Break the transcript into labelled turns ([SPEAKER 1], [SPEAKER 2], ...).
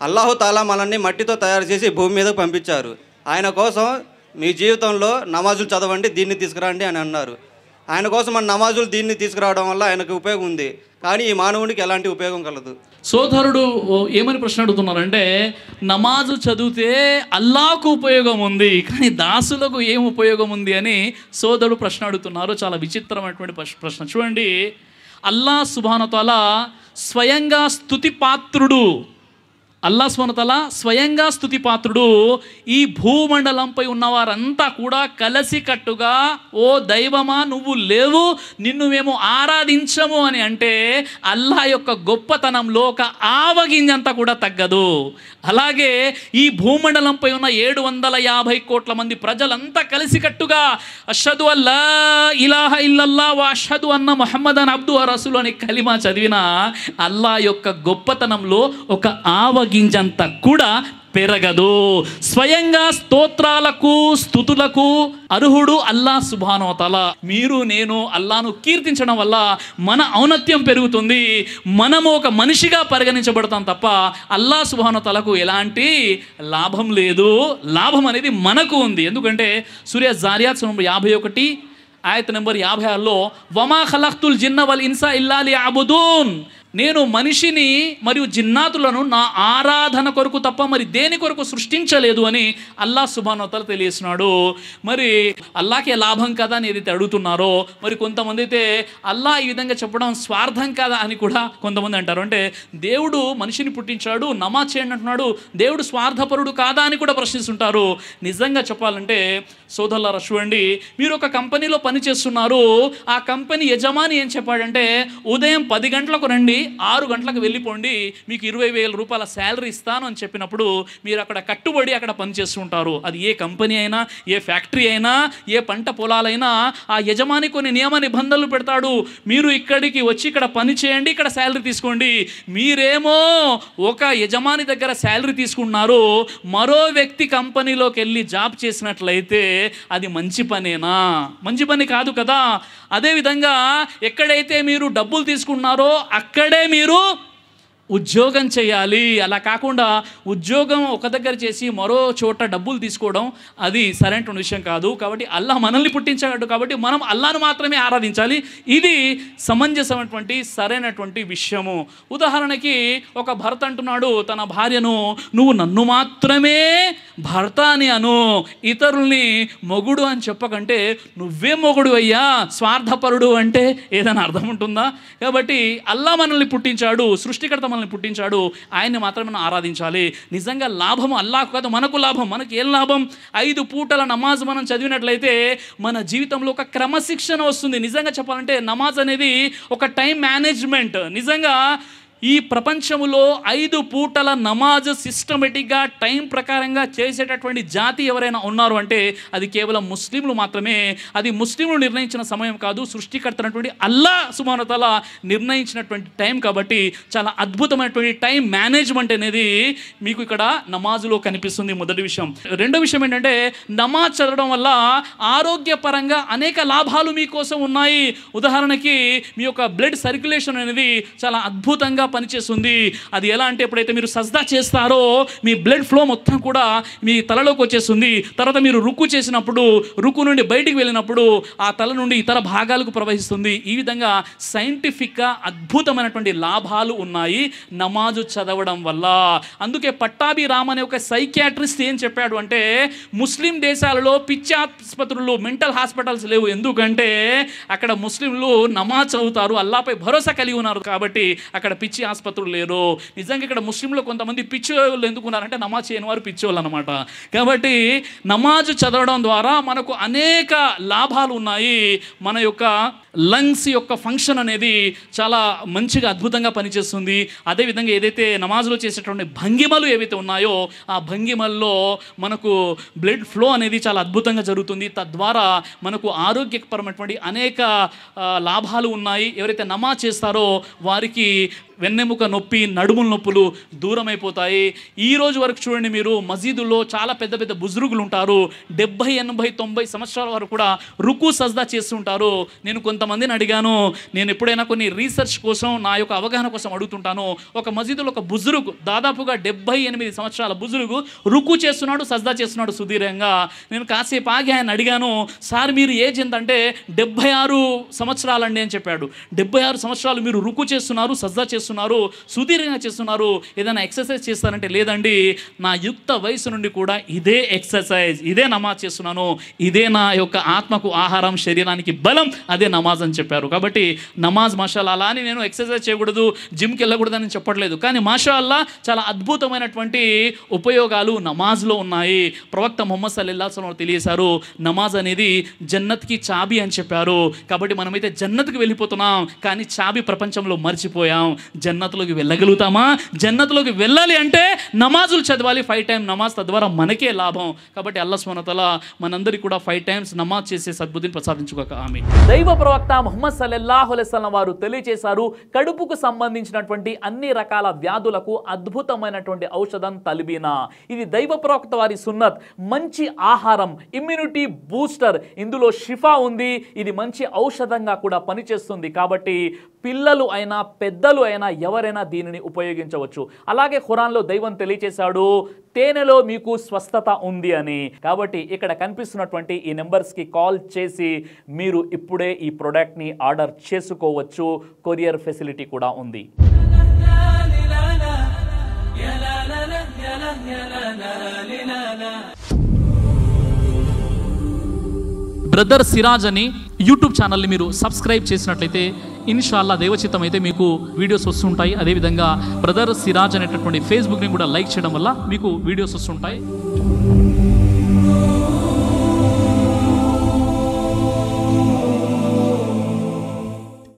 [SPEAKER 1] అల్లాహు తాలా మనల్ని మట్టితో తయారు చేసి భూమి మీదకు పంపించారు. ఆయన కోసం మీ జీవితంలో నమాజులు చదవండి, దీన్ని తీసుకురండి అని అన్నారు. ఆయన కోసం మన నమాజులు దీన్ని తీసుకురావడం వల్ల ఆయనకు ఉపయోగం ఉంది, కానీ ఈ మానవునికి ఎలాంటి ఉపయోగం కలదు.
[SPEAKER 2] సోదరుడు ఏమని ప్రశ్న అడుగుతున్నారంటే, నమాజు చదివితే అల్లాహకు ఉపయోగం ఉంది, కానీ దాసులకు ఏం ఉపయోగం ఉంది అని సోదరుడు ప్రశ్న అడుగుతున్నారు. చాలా విచిత్రమైనటువంటి ప్రశ్న. చూడండి, అల్లాహ్ సుబ్హానహు వ తఆలా స్వయంగా స్తుతిపాత్రుడు. అల్లాహ్ సుబ్హానహు వ తఆలా స్వయంగా స్తుతిపాత్రుడు. ఈ భూమండలంపై ఉన్నవారంతా కూడా కలిసికట్టుగా, ఓ దైవమా నువ్వు లేవు, నిన్ను మేము ఆరాధించము అని అంటే అల్లాహ్ యొక్క గొప్పతనంలో ఒక ఆవగింజంతా కూడా తగ్గదు. అలాగే ఈ భూమండలంపై ఉన్న 750 కోట్ల మంది ప్రజలంతా కలిసికట్టుగా అష్హదు అల్లా ఇలాహ ఇల్లల్లా వ అష్హదు అన్న ముహమ్మదన్ అబ్దు వ రసూలు అనే కలిమా చదివిన అల్లాహ్ యొక్క గొప్పతనంలో ఒక ఆవగింజంతా కూడా పెరగదు. స్వయంగా స్తోత్రాలకు స్తుతులకు అర్హుడు అల్లాహ్ సుబ్హానహు వ తఆలా. మీరు నేను అల్లాహ్ను కీర్తించడం వల్ల మన ఔన్నత్యం పెరుగుతుంది, మనము ఒక మనిషిగా పరిగణించబడతాం తప్ప అల్లాహ్ సుబ్హానహు వ తఆలాకు ఎలాంటి లాభం లేదు. లాభం అనేది మనకు ఉంది. ఎందుకంటే సూర జారియాత్ 51 ఆయత్ నెంబర్ 56లో వమా ఖలఖ్తుల్ జిన్న వల్ ఇన్సా ఇల్లా లియఅబుదూన్, నేను మనిషిని మరియు జిన్నాతులను నా ఆరాధన కొరకు తప్ప మరి దేని కొరకు సృష్టించలేదు అని అల్లాహ్ సుబ్హానహు వ తఆలా తెలియజేస్తున్నాడు. మరి అల్లాహకే లాభం కదా అని ఏదైతే అడుగుతున్నారో, మరి కొంతమంది అయితే అల్లాహ్ ఈ విధంగా చెప్పడం స్వార్థం కదా అని కూడా కొంతమంది అంటారు. అంటే దేవుడు మనిషిని పుట్టించాడు, నమాజ్ చేయండి అంటున్నాడు, దేవుడు స్వార్థపరుడు కాదా అని కూడా ప్రశ్నిస్తుంటారు. నిజంగా చెప్పాలంటే సోదరులారా, చూడండి, మీరు ఒక కంపెనీలో పని చేస్తున్నారు. ఆ కంపెనీ యజమాని ఏం చెప్పాడంటే, ఉదయం 10 గంటలకు రండి, 6 గంటలకు వెళ్ళిపోండి, మీకు 20,000 రూపాయల శాలరీ ఇస్తాను అని చెప్పినప్పుడు మీరు అక్కడ కట్టుబడి అక్కడ పనిచేస్తుంటారు. అది ఏ కంపెనీ అయినా, ఏ ఫ్యాక్టరీ అయినా, ఏ పంట పొలాలైనా ఆ యజమాని కొన్ని నియమ నిబంధనలు పెడతాడు. మీరు ఇక్కడికి వచ్చి ఇక్కడ పని చేయండి, ఇక్కడ శాలరీ తీసుకోండి. మీరేమో ఒక యజమాని దగ్గర శాలరీ తీసుకున్నారు, మరో వ్యక్తి కంపెనీలోకి వెళ్ళి జాబ్ చేసినట్లయితే అది మంచి పనేనా? మంచి పని కాదు కదా. అదేవిధంగా ఎక్కడైతే మీరు డబ్బులు తీసుకున్నారో అక్కడే మీరు ఉద్యోగం చేయాలి. అలా కాకుండా ఉద్యోగం ఒక దగ్గర చేసి మరో చోట డబ్బులు తీసుకోవడం అది సరైన విషయం కాదు. కాబట్టి అల్లాహ్ మనల్ని పుట్టించాడు కాబట్టి మనం అల్లాహ్ను మాత్రమే ఆరాధించాలి. ఇది సమంజసమైనటువంటి సరైనటువంటి విషయము. ఉదాహరణకి ఒక భర్త అంటున్నాడు తన భార్యను, నువ్వు నన్ను మాత్రమే భర్త అని అను, ఇతరుల్ని మొగుడు అని చెప్పకంటే నువ్వే మొగుడు అయ్యా, స్వార్థపరుడు అంటే ఏదైనా అర్థం ఉంటుందా? కాబట్టి అల్లాహ్ మనల్ని పుట్టించాడు, సృష్టికర్త మనల్ని పుట్టించాడు, ఆయన్ని మాత్రమే మనం ఆరాధించాలి. నిజంగా లాభం అల్లాహ్ కాదు, మనకు లాభం. మనకి ఏం లాభం? 5 పూటల నమాజ్ మనం చదివినట్లయితే మన జీవితంలో ఒక క్రమశిక్షణ వస్తుంది. నిజంగా చెప్పాలంటే నమాజ్ అనేది ఒక టైం మేనేజ్మెంట్. నిజంగా ఈ ప్రపంచంలో 5 పూటల నమాజ్ సిస్టమేటిక్గా టైం ప్రకారంగా చేసేటటువంటి జాతి ఎవరైనా ఉన్నారు అంటే అది కేవలం ముస్లింలు మాత్రమే. అది ముస్లింలు నిర్ణయించిన సమయం కాదు, సృష్టికర్తనటువంటి అల్లాహ్ సుబ్హానహు వ తఆలా నిర్ణయించినటువంటి టైం. కాబట్టి చాలా అద్భుతమైనటువంటి టైం మేనేజ్మెంట్ అనేది మీకు ఇక్కడ నమాజులో కనిపిస్తుంది. మొదటి విషయం. రెండో విషయం ఏంటంటే, నమాజ్ చదవడం వల్ల ఆరోగ్యపరంగా అనేక లాభాలు మీకోసం ఉన్నాయి. ఉదాహరణకి మీ యొక్క బ్లడ్ సర్క్యులేషన్ అనేది చాలా అద్భుతంగా పనిచేస్తుంది. అది ఎలా అంటే, ఎప్పుడైతే మీరు సజ్దా చేస్తారో మీ బ్లడ్ ఫ్లో మొత్తం కూడా మీ తలలోకి వచ్చేస్తుంది. తర్వాత మీరు రుకు చేసినప్పుడు రుకు నుండి బయటికి వెళ్ళినప్పుడు ఆ తల నుండి ఇతర భాగాలకు ప్రవహిస్తుంది. ఈ విధంగా సైంటిఫిక్గా అద్భుతమైనటువంటి లాభాలు ఉన్నాయి నమాజు చదవడం వల్ల. అందుకే పట్టాభి రామ్ అనే ఒక సైకియాట్రిస్ట్ ఏం చెప్పాడు అంటే, ముస్లిం దేశాలలో పిచ్చి ఆసుపత్రులు, మెంటల్ హాస్పిటల్స్ లేవు. ఎందుకంటే అక్కడ ముస్లింలు నమాజ్ చదువుతారు, అల్లాపై భరోసా కలిగి ఉన్నారు కాబట్టి అక్కడ పిచ్చి ఆసుపత్రులు లేరు. నిజంగా ఇక్కడ ముస్లింలో కొంతమంది పిచ్చి వాళ్ళు ఎందుకున్నారంటే నమాజ్ చేయని వారు పిచ్చోళ్ళు అనమాట. కాబట్టి నమాజ్ చదవడం ద్వారా మనకు అనేక లాభాలు ఉన్నాయి. మన యొక్క లంగ్స్ యొక్క ఫంక్షన్ అనేది చాలా మంచిగా అద్భుతంగా పనిచేస్తుంది. అదేవిధంగా ఏదైతే నమాజ్లో చేసేటువంటి భంగిమలు ఏవైతే ఉన్నాయో ఆ భంగిమల్లో మనకు బ్లడ్ ఫ్లో అనేది చాలా అద్భుతంగా జరుగుతుంది. తద్వారా మనకు ఆరోగ్యపరమైనటువంటి అనేక లాభాలు ఉన్నాయి. ఎవరైతే నమాజ్ చేస్తారో వారికి వెన్నెముక నొప్పి, నడుముల నొప్పులు దూరం అయిపోతాయి. ఈ రోజు వరకు చూడండి, మీరు మసీదుల్లో చాలా పెద్ద పెద్ద బుజుర్గులు ఉంటారు, 70, 80, 90 సంవత్సరాల వరకు కూడా రుకు సజ్దా చేస్తుంటారు. నేను కొంతమందిని అడిగాను, నేను ఎప్పుడైనా కొన్ని రీసెర్చ్ కోసం, నా యొక్క అవగాహన కోసం అడుగుతుంటాను. ఒక మసీదులో ఒక బుజుర్గు, దాదాపుగా 78 సంవత్సరాల బుజుర్గు రుకు చేస్తున్నాడు, సజ్దా చేస్తున్నాడు సుదీర్ఘంగా. నేను కాసేపు ఆగి ఆయన అడిగాను, సార్ మీరు ఏజ్ ఎంత అంటే 76 సంవత్సరాలండి అని చెప్పాడు. 76 సంవత్సరాలు మీరు రుకు చేస్తున్నారు, సజ్దా చేస్తున్నారు, సుదీర్ఘంగా చేస్తున్నారు, ఏదైనా ఎక్సర్సైజ్ చేస్తారంటే లేదండి, నా యుక్త వయసు నుండి కూడా ఇదే ఎక్సర్సైజ్, ఇదే నమాజ్ చేస్తున్నాను, ఇదే నా యొక్క ఆత్మకు ఆహారం, శరీరానికి బలం, అదే నమాజ్ అని చెప్పారు. కాబట్టి నమాజ్ మాషాల్లా, అలా అని నేను ఎక్సర్సైజ్ చేయకూడదు, జిమ్కి వెళ్ళకూడదని చెప్పట్లేదు, కానీ మాషాల్లా చాలా అద్భుతమైనటువంటి ఉపయోగాలు నమాజ్లో ఉన్నాయి. ప్రవక్త ముహమ్మద్ సల్లల్లాహు అలైహి వసల్లం తెలియజేశారు, నమాజ్ అనేది జన్నత్కి చాబీ అని చెప్పారు. కాబట్టి మనమైతే జన్నత్కి వెళ్ళిపోతున్నాం, కానీ చాబీ ప్రపంచంలో మర్చిపోయాం. జన్నత్లోకి వెళ్ళగలుగుతామా? జన్నత్లోకి వెళ్ళాలి అంటే నమాజులు చదవాలి, 5 టైమ్స్ నమాజ్, తద్వారా మనకే లాభం. కాబట్టి అల్లాహ్ సుబ్హానహు వ తఆలా మనందరికీ కూడా 5 టైమ్స్ నమాజ్ చేసే సద్బుద్ధిని ప్రసాదించుకోక ఆమీన్. దైవ ప్రవక్త ముహమ్మద్ సల్లల్లాహు అలైహి వసల్లం వారు తెలియజేశారు, కడుపుకు సంబంధించినటువంటి అన్ని రకాల వ్యాధులకు అద్భుతమైనటువంటి ఔషధం తల్బీనా. ఇది దైవ ప్రవక్త వారి సున్నత్, మంచి ఆహారం, ఇమ్యూనిటీ బూస్టర్, ఇందులో షిఫా ఉంది, ఇది మంచి ఔషధంగా కూడా పనిచేస్తుంది. కాబట్టి పిల్లలు అయినా పెద్దలు అయినా ఎవరైనా దీనిని ఉపయోగించవచ్చు. అలాగే ఖురాన్లో దైవం తెలియజేశాడు, తేనెలో మీకు స్వస్థత ఉంది అని. కాబట్టి ఇక్కడ కనిపిస్తున్నటువంటి ఈ నెంబర్స్కి కాల్ చేసి మీరు ఇప్పుడే ఈ ప్రోడక్ట్ని ఆర్డర్ చేసుకోవచ్చు. కొరియర్ ఫెసిలిటీ కూడా ఉంది. బ్రదర్ సిరాజ్ అని యూట్యూబ్ ఛానల్ని మీరు సబ్స్క్రైబ్ చేసినట్లయితే ఇన్షాల్లా దైవచిత్తం అయితే మీకు వీడియోస్ వస్తుంటాయి. అదేవిధంగా బ్రదర్ సిరాజ్ అనేటటువంటి ఫేస్బుక్ని కూడా లైక్ చేయడం వల్ల మీకు వీడియోస్ వస్తుంటాయి.